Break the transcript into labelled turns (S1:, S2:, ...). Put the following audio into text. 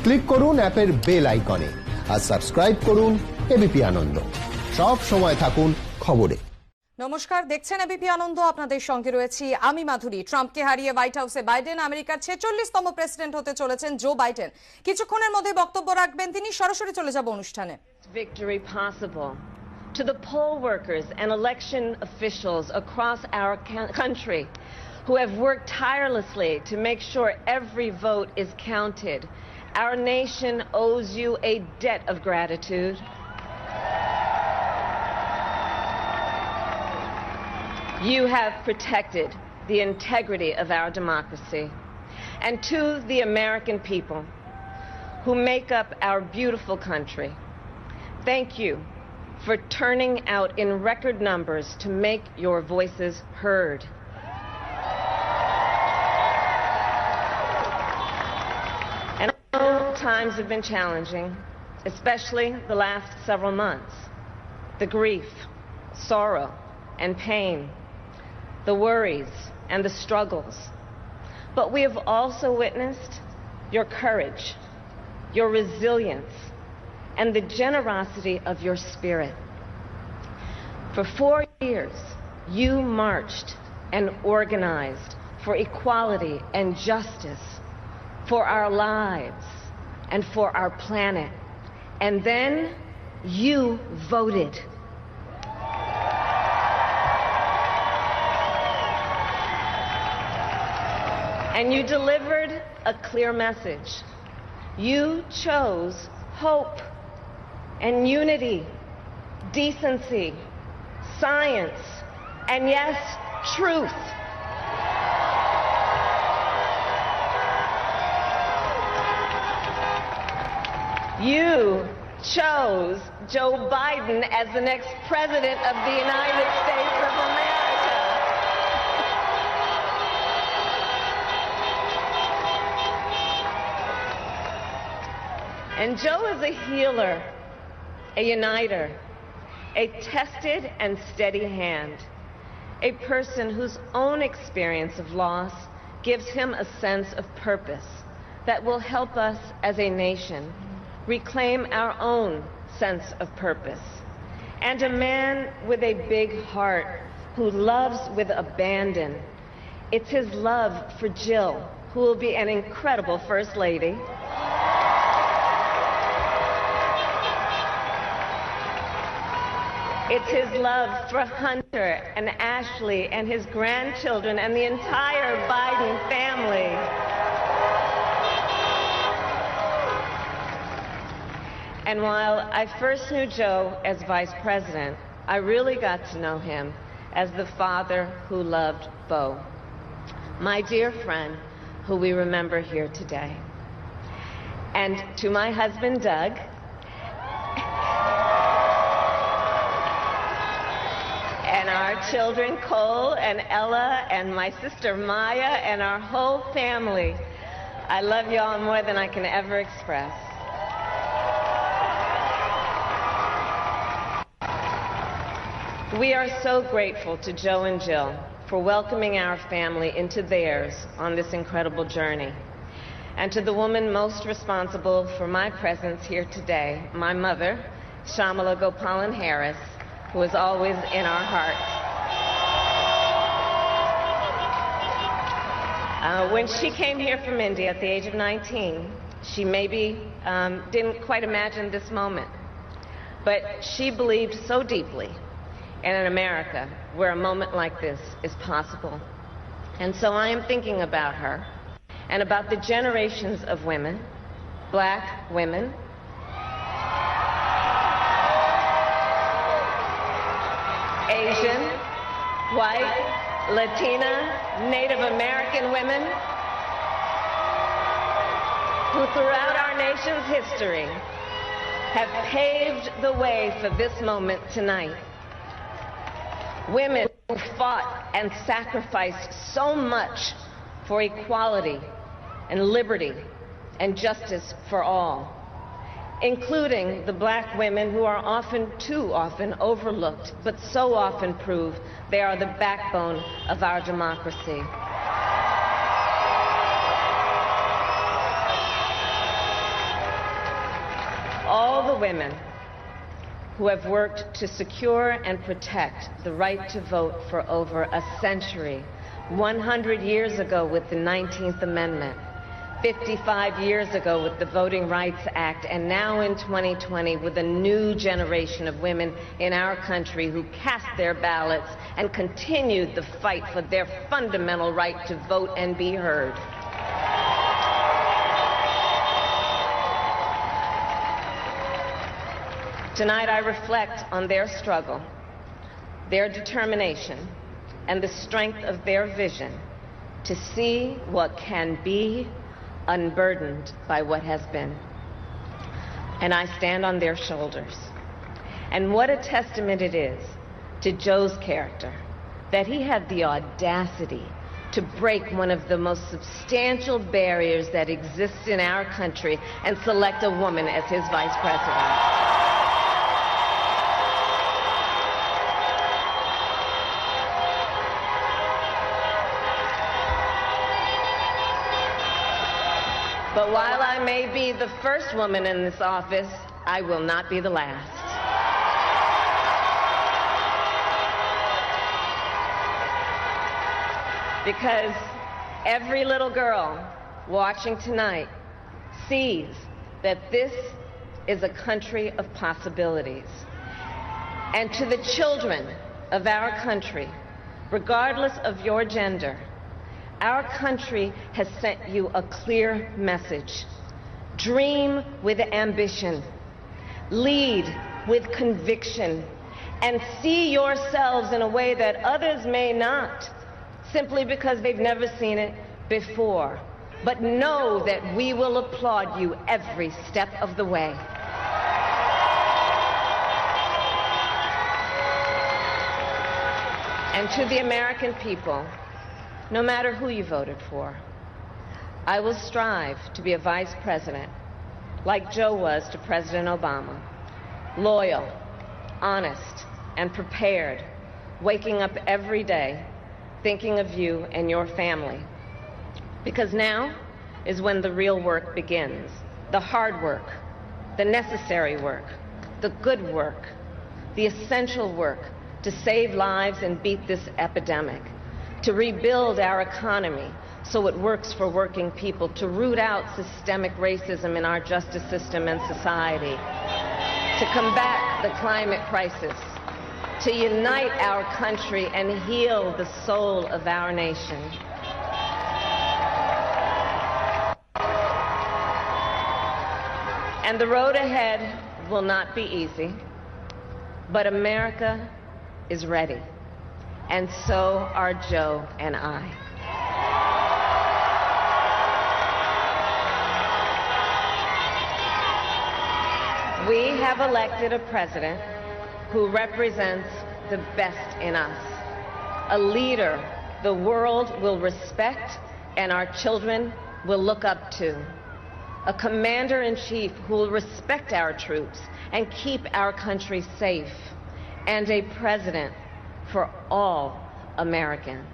S1: Click করুন অ্যাপের bell আইকনে আর সাবস্ক্রাইব করুন এবিপি আনন্দ। সব সময় থাকুন খবরে।
S2: নমস্কার, দেখছেন এবিপি আনন্দ। আপনাদের সঙ্গে রয়েছি আমি মাধুরী। ট্রাম্পকে হারিয়ে হোয়াইট হাউসে বাইডেন আমেরিকার 46তম প্রেসিডেন্ট হতে চলেছেন জো বাইডেন। কিছুক্ষণের মধ্যে বক্তব্য রাখবেন তিনি। সরাসরি চলে যাব অনুষ্ঠানে।
S3: Victory possible to the poll workers and election officials across our country who have worked tirelessly to make sure every vote is counted. Our nation owes you a debt of gratitude. You have protected the integrity of our democracy. And to the American people who make up our beautiful country, thank you for turning out in record numbers to make your voices heard. And I know times have been challenging, especially the last several months. The grief, sorrow, and pain, the worries and the struggles. But we have also witnessed your courage, your resilience, and the generosity of your spirit. For 4 years, you marched and organized for equality and justice, for our lives and for our planet. And then you voted. And you delivered a clear message. You chose hope and unity, decency, science, and yes, truth. You chose Joe Biden as the next president of the United States of America. And Joe is a healer, a uniter, a tested and steady hand, a person whose own experience of loss gives him a sense of purpose that will help us as a nation reclaim our own sense of purpose. And a man with a big heart who loves with abandon. It's his love for Jill, who will be an incredible First Lady. It's his love for Hunter and Ashley and his grandchildren and the entire Biden family. And while I first knew Joe as vice president, I really got to know him as the father who loved Bo, my dear friend who we remember here today. And to my husband, Doug, and our children, Cole and Ella, and my sister Maya, and our whole family, I love you all more than I can ever express. We are so grateful to Joe and Jill for welcoming our family into theirs on this incredible journey. And to the woman most responsible for my presence here today, my mother, Shamala Gopalan Harris, who is always in our hearts. When she came here from India at the age of 19, she maybe didn't quite imagine this moment, but she believed so deeply in an America where a moment like this is possible. And so I am thinking about her and about the generations of women, black women, Asian, white, Latina, Native American women who throughout our nation's history have paved the way for this moment tonight. Women who fought and sacrificed so much for equality and liberty and justice for all, including the black women who are too often overlooked, but so often prove they are the backbone of our democracy. the women who have worked to secure and protect the right to vote for over a century, 100 years ago with the 19th Amendment, 55 years ago with the Voting Rights Act, and now in 2020 with a new generation of women in our country who cast their ballots and continued the fight for their fundamental right to vote and be heard. Tonight I reflect on their struggle, their determination, and the strength of their vision to see what can be unburdened by what has been. And I stand on their shoulders. And what a testament it is to Joe's character that he had the audacity to break one of the most substantial barriers that exists in our country and select a woman as his vice president. But while I may be the first woman in this office, I will not be the last. Because every little girl watching tonight sees that this is a country of possibilities. And to the children of our country, regardless of your gender, our country has sent you a clear message. Dream with ambition, lead with conviction, and see yourselves in a way that others may not, simply because they've never seen it before. But know that we will applaud you every step of the way. And to the American people, no matter who you voted for, I will strive to be a vice president like Joe was to President Obama, loyal, honest, and prepared, waking up every day thinking of you and your family. Because now is when the real work begins, the hard work, the necessary work, the good work, the essential work to save lives and beat this epidemic, to rebuild our economy so it works for working people, to root out systemic racism in our justice system and society, to combat the climate crisis, to unite our country and heal the soul of our nation. And the road ahead will not be easy, but America is ready. And so are Joe and I. We have elected a president who represents the best in us, a leader the world will respect and our children will look up to, a commander-in-chief who will respect our troops and keep our country safe, and a president for all Americans.